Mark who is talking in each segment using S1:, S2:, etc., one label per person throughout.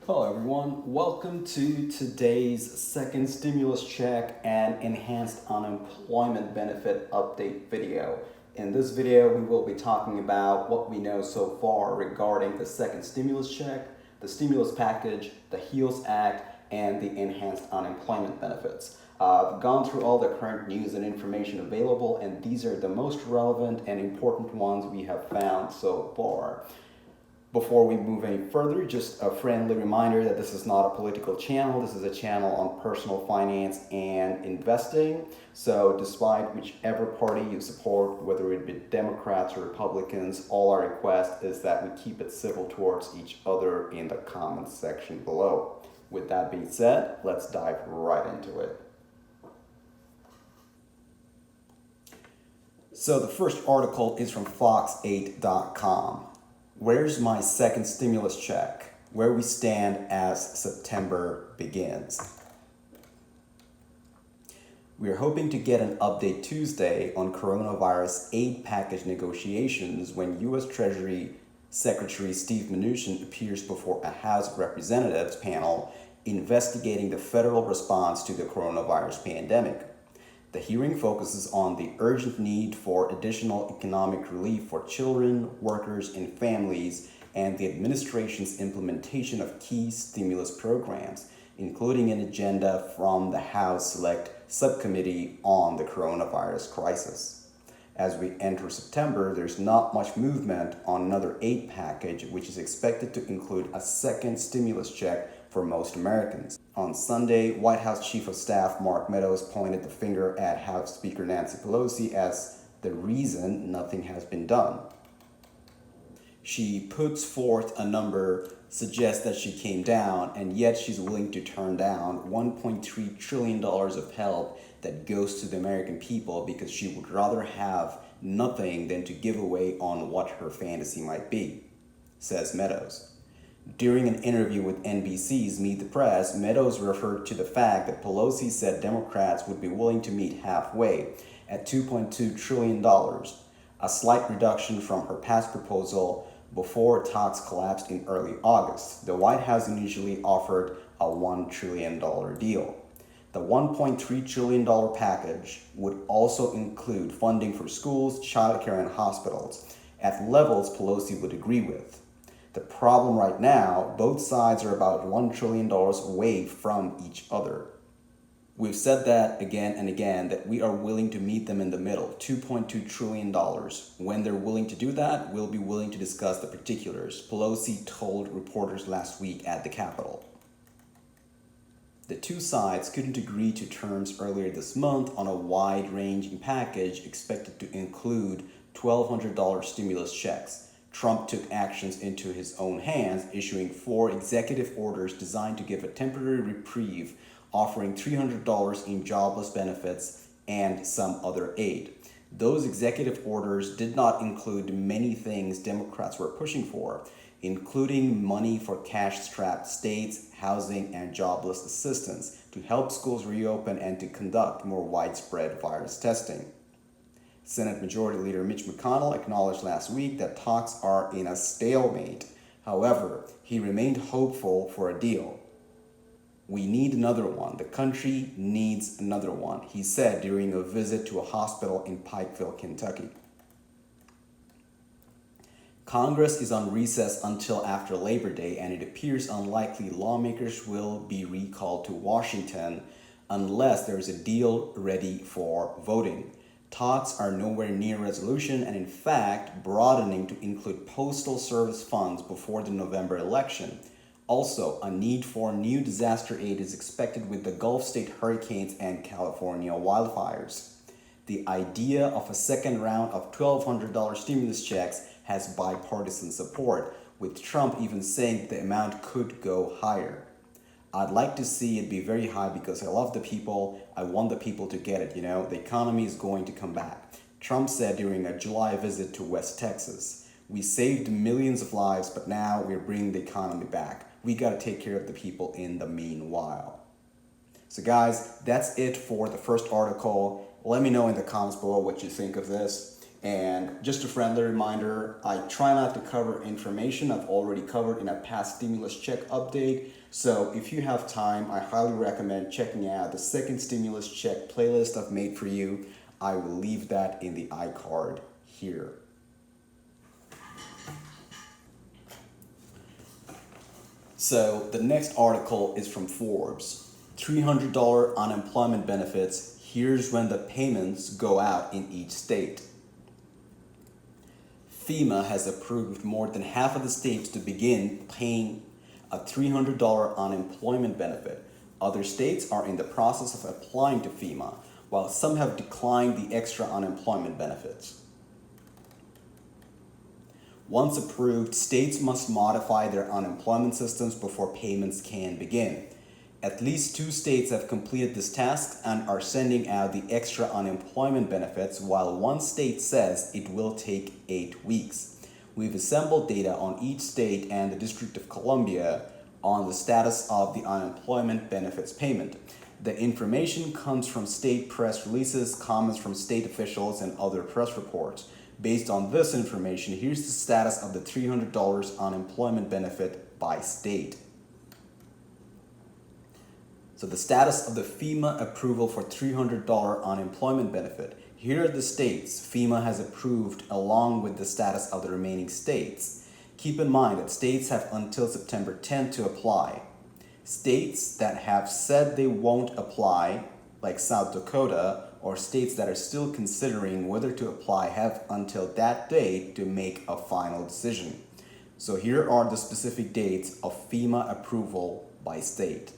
S1: Hello everyone, welcome to today's second stimulus check and enhanced unemployment benefit update video. In this video, we will be talking about what we know so far regarding the second stimulus check, the stimulus package, the HEALS Act, and the enhanced unemployment benefits. I've gone through all the current news and information available, and these are the most relevant and important ones we have found so far. Before we move any further, just a friendly reminder that this is not a political channel. This is a channel on personal finance and investing. So despite whichever party you support, whether it be Democrats or Republicans, all our request is that we keep it civil towards each other in the comments section below. With that being said, let's dive right into it. So the first article is from fox8.com. Where's my second stimulus check? Where we stand as September begins. We are hoping to get an update Tuesday on coronavirus aid package negotiations when U.S. Treasury Secretary Steve Mnuchin appears before a House of Representatives panel investigating the federal response to the coronavirus pandemic. The hearing focuses on the urgent need for additional economic relief for children, workers, and families, and the administration's implementation of key stimulus programs, including an agenda from the House Select Subcommittee on the Coronavirus Crisis. As we enter September, there's not much movement on another aid package, which is expected to include a second stimulus check for most Americans. On Sunday, White House Chief of Staff Mark Meadows pointed the finger at House Speaker Nancy Pelosi as the reason nothing has been done. She puts forth a number, suggests that she came down, and yet she's willing to turn down $1.3 trillion of help that goes to the American people because she would rather have nothing than to give away on what her fantasy might be, says Meadows. During an interview with NBC's Meet the Press, Meadows referred to the fact that Pelosi said Democrats would be willing to meet halfway at $2.2 trillion, a slight reduction from her past proposal before talks collapsed in early August. The White House initially offered a $1 trillion deal. The $1.3 trillion package would also include funding for schools, childcare, and hospitals at levels Pelosi would agree with. The problem right now, both sides are about $1 trillion away from each other. We've said that again and again, that we are willing to meet them in the middle, $2.2 trillion. When they're willing to do that, we'll be willing to discuss the particulars, Pelosi told reporters last week at the Capitol. The two sides couldn't agree to terms earlier this month on a wide-ranging package expected to include $1,200 stimulus checks. Trump took actions into his own hands, issuing 4 executive orders designed to give a temporary reprieve, offering $300 in jobless benefits and some other aid. Those executive orders did not include many things Democrats were pushing for, including money for cash-strapped states, housing, and jobless assistance to help schools reopen and to conduct more widespread virus testing. Senate Majority Leader Mitch McConnell acknowledged last week that talks are in a stalemate. However, he remained hopeful for a deal. "We need another one. The country needs another one," he said during a visit to a hospital in Pikeville, Kentucky. Congress is on recess until after Labor Day, and it appears unlikely lawmakers will be recalled to Washington unless there is a deal ready for voting. Talks are nowhere near resolution and, in fact, broadening to include postal service funds before the November election. Also, a need for new disaster aid is expected with the Gulf State hurricanes and California wildfires. The idea of a second round of $1,200 stimulus checks has bipartisan support, with Trump even saying the amount could go higher. "I'd like to see it be very high because I love the people. I want the people to get it, the economy is going to come back," Trump said during a July visit to West Texas. "We saved millions of lives, but now we're bringing the economy back. We got to take care of the people in the meanwhile." So guys, that's it for the first article. Let me know in the comments below what you think of this. And just a friendly reminder, I try not to cover information I've already covered in a past stimulus check update. So if you have time, I highly recommend checking out the second stimulus check playlist I've made for you. I will leave that in the iCard here. So the next article is from Forbes. $300 unemployment benefits. Here's when the payments go out in each state. Fema has approved more than half of the states to begin paying a $300 unemployment benefit. Other states are in the process of applying to Fema, while some have declined the extra unemployment benefits. Once approved, states must modify their unemployment systems before payments can begin. At least 2 states have completed this task and are sending out the extra unemployment benefits, while 1 state says it will take 8 weeks. We've assembled data on each state and the District of Columbia on the status of the unemployment benefits payment. The information comes from state press releases, comments from state officials, and other press reports. Based on this information, here's the status of the $300 unemployment benefit by state. So the status of the FEMA approval for $300 unemployment benefit. Here are the states FEMA has approved along with the status of the remaining states. Keep in mind that states have until September 10th to apply. States that have said they won't apply, like South Dakota, or states that are still considering whether to apply have until that date to make a final decision. So here are the specific dates of FEMA approval by state.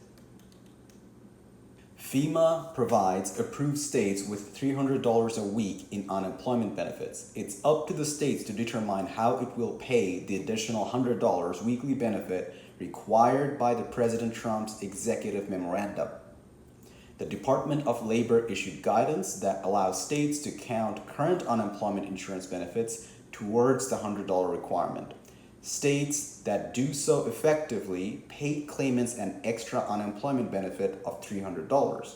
S1: FEMA provides approved states with $300 a week in unemployment benefits. It's up to the states to determine how it will pay the additional $100 weekly benefit required by the President Trump's executive memorandum. The Department of Labor issued guidance that allows states to count current unemployment insurance benefits towards the $100 requirement. States that do so effectively pay claimants an extra unemployment benefit of $300.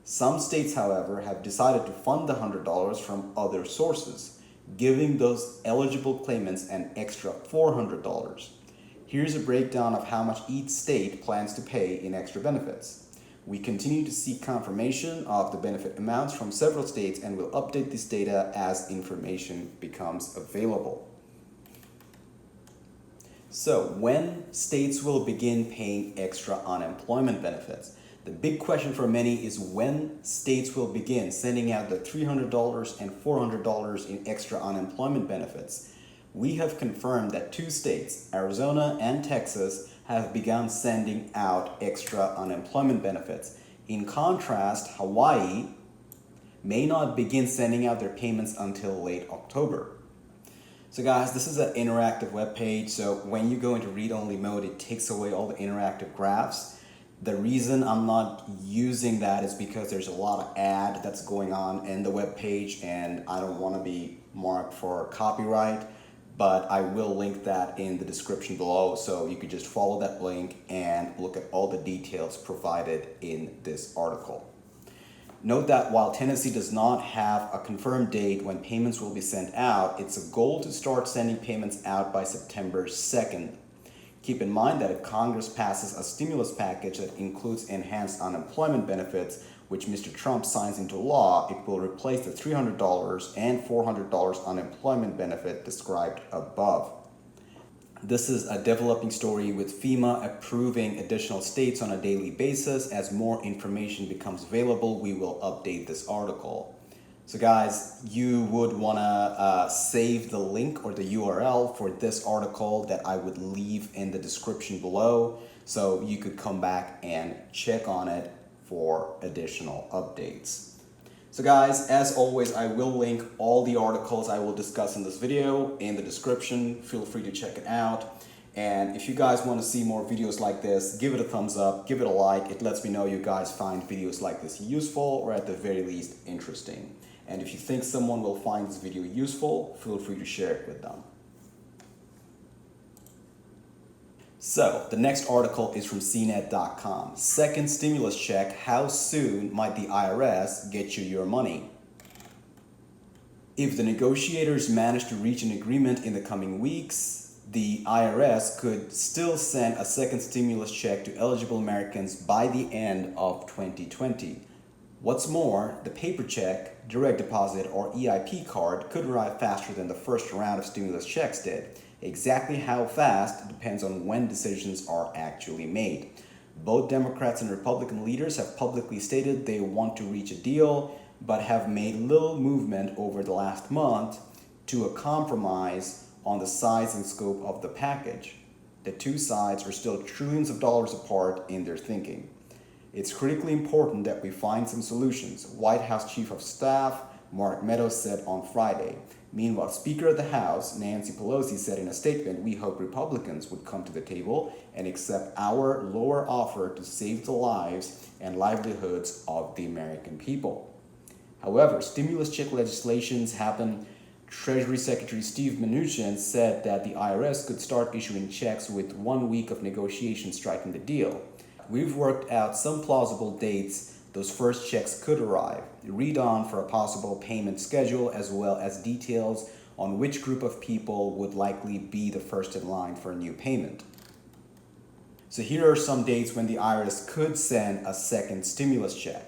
S1: Some states, however, have decided to fund the $100 from other sources, giving those eligible claimants an extra $400. Here's a breakdown of how much each state plans to pay in extra benefits. We continue to seek confirmation of the benefit amounts from several states and will update this data as information becomes available. So, when states will begin paying extra unemployment benefits? The big question for many is when states will begin sending out the $300 and $400 in extra unemployment benefits. We have confirmed that 2 states, Arizona and Texas, have begun sending out extra unemployment benefits. In contrast, Hawaii may not begin sending out their payments until late October. So guys, this is an interactive web page, so when you go into read-only mode, it takes away all the interactive graphs. The reason I'm not using that is because there's a lot of ad that's going on in the web page and I don't want to be marked for copyright, but I will link that in the description below, so you could just follow that link and look at all the details provided in this article. Note that while Tennessee does not have a confirmed date when payments will be sent out, it's a goal to start sending payments out by September 2nd. Keep in mind that if Congress passes a stimulus package that includes enhanced unemployment benefits, which Mr. Trump signs into law, it will replace the $300 and $400 unemployment benefit described above. This is a developing story with FEMA approving additional states on a daily basis. As more information becomes available, we will update this article. So guys, you would want to save the link or the URL for this article that I would leave in the description below, so you could come back and check on it for additional updates. So guys, as always, I will link all the articles I will discuss in this video in the description. Feel free to check it out. And if you guys want to see more videos like this, give it a thumbs up, give it a like. It lets me know you guys find videos like this useful or at the very least interesting. And if you think someone will find this video useful, feel free to share it with them. So, the next article is from CNET.com. Second stimulus check, how soon might the IRS get you your money? If the negotiators manage to reach an agreement in the coming weeks, the IRS could still send a second stimulus check to eligible Americans by the end of 2020. What's more, the paper check, direct deposit, or EIP card could arrive faster than the first round of stimulus checks did. Exactly how fast depends on when decisions are actually made. Both Democrats and Republican leaders have publicly stated they want to reach a deal, but have made little movement over the last month to a compromise on the size and scope of the package. The two sides are still trillions of dollars apart in their thinking. It's critically important that we find some solutions, White House Chief of Staff Mark Meadows said on Friday. Meanwhile, Speaker of the House Nancy Pelosi said in a statement, "We hope Republicans would come to the table and accept our lower offer to save the lives and livelihoods of the American people." However, stimulus check legislations happen. Treasury Secretary Steve Mnuchin said that the IRS could start issuing checks with 1 week of negotiation striking the deal. "We've worked out some plausible dates those first checks could arrive. Read on for a possible payment schedule as well as details on which group of people would likely be the first in line for a new payment." So here are some dates when the IRS could send a second stimulus check.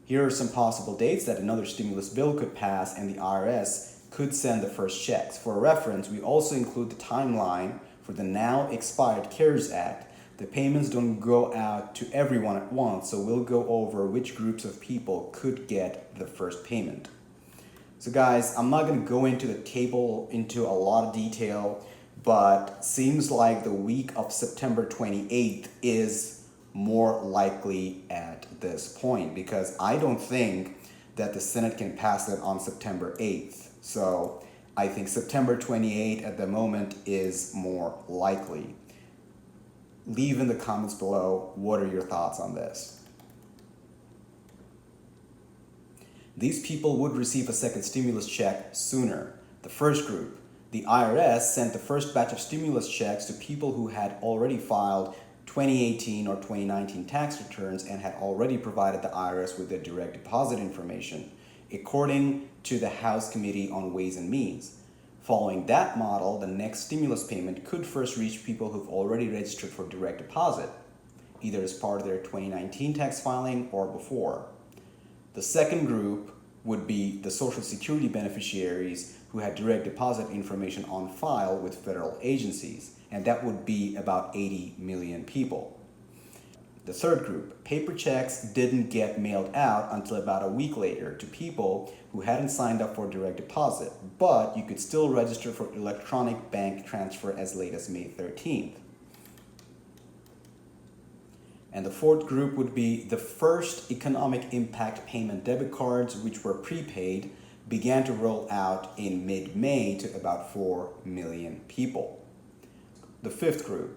S1: Here are some possible dates that another stimulus bill could pass and the IRS could send the first checks. For reference, we also include the timeline for the now expired CARES Act. The payments don't go out to everyone at once, so we'll go over which groups of people could get the first payment. So guys, I'm not going to go into the table into a lot of detail, but seems like the week of September 28th is more likely at this point, because I don't think that the Senate can pass it on September 8th. So I think September 28th at the moment is more likely. Leave in the comments below, what are your thoughts on this? These people would receive a second stimulus check sooner. The first group, the IRS sent the first batch of stimulus checks to people who had already filed 2018 or 2019 tax returns and had already provided the IRS with their direct deposit information, according to the House Committee on Ways and Means. Following that model, the next stimulus payment could first reach people who've already registered for direct deposit, either as part of their 2019 tax filing or before. The second group would be the Social Security beneficiaries who had direct deposit information on file with federal agencies, and that would be about 80 million people. The third group, paper checks didn't get mailed out until about a week later to people who hadn't signed up for direct deposit, but you could still register for electronic bank transfer as late as May 13th. And the fourth group would be the first economic impact payment debit cards, which were prepaid, began to roll out in mid-May to about 4 million people. The fifth group,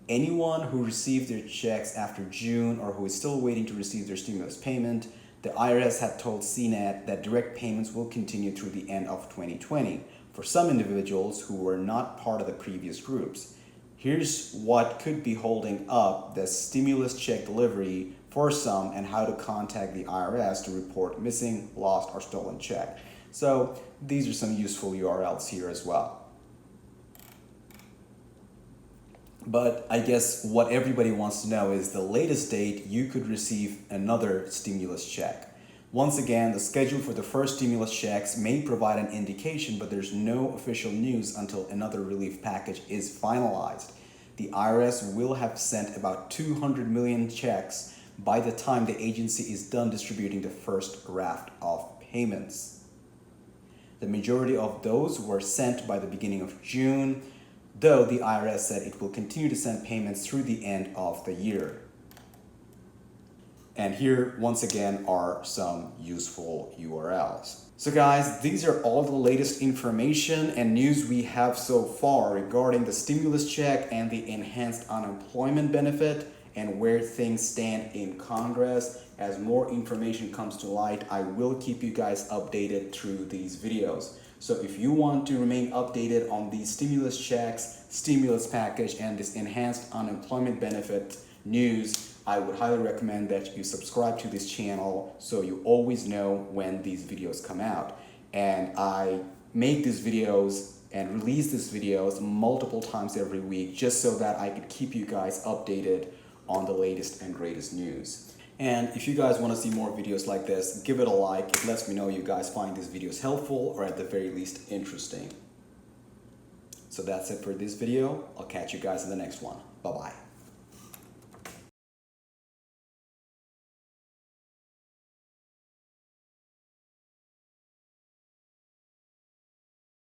S1: anyone who received their checks after June or who is still waiting to receive their stimulus payment. The IRS had told CNET that direct payments will continue through the end of 2020 for some individuals who were not part of the previous groups. Here's what could be holding up the stimulus check delivery for some and how to contact the IRS to report missing, lost, or stolen check. So these are some useful URLs here as well. But I guess what everybody wants to know is the latest date you could receive another stimulus check. Once again, the schedule for the first stimulus checks may provide an indication, but there's no official news until another relief package is finalized. The IRS will have sent about 200 million checks by the time the agency is done distributing the first raft of payments. The majority of those were sent by the beginning of June, though the IRS said it will continue to send payments through the end of the year. And here, once again, are some useful URLs. So guys, these are all the latest information and news we have so far regarding the stimulus check and the enhanced unemployment benefit and where things stand in Congress. As more information comes to light, I will keep you guys updated through these videos. So if you want to remain updated on these stimulus checks, stimulus package, and this enhanced unemployment benefit news, I would highly recommend that you subscribe to this channel so you always know when these videos come out. And I make these videos and release these videos multiple times every week just so that I could keep you guys updated on the latest and greatest news. And if you guys want to see more videos like this, give it a like. It lets me know you guys find these videos helpful or at the very least interesting. So that's it for this video. I'll catch you guys in the next one. Bye-bye.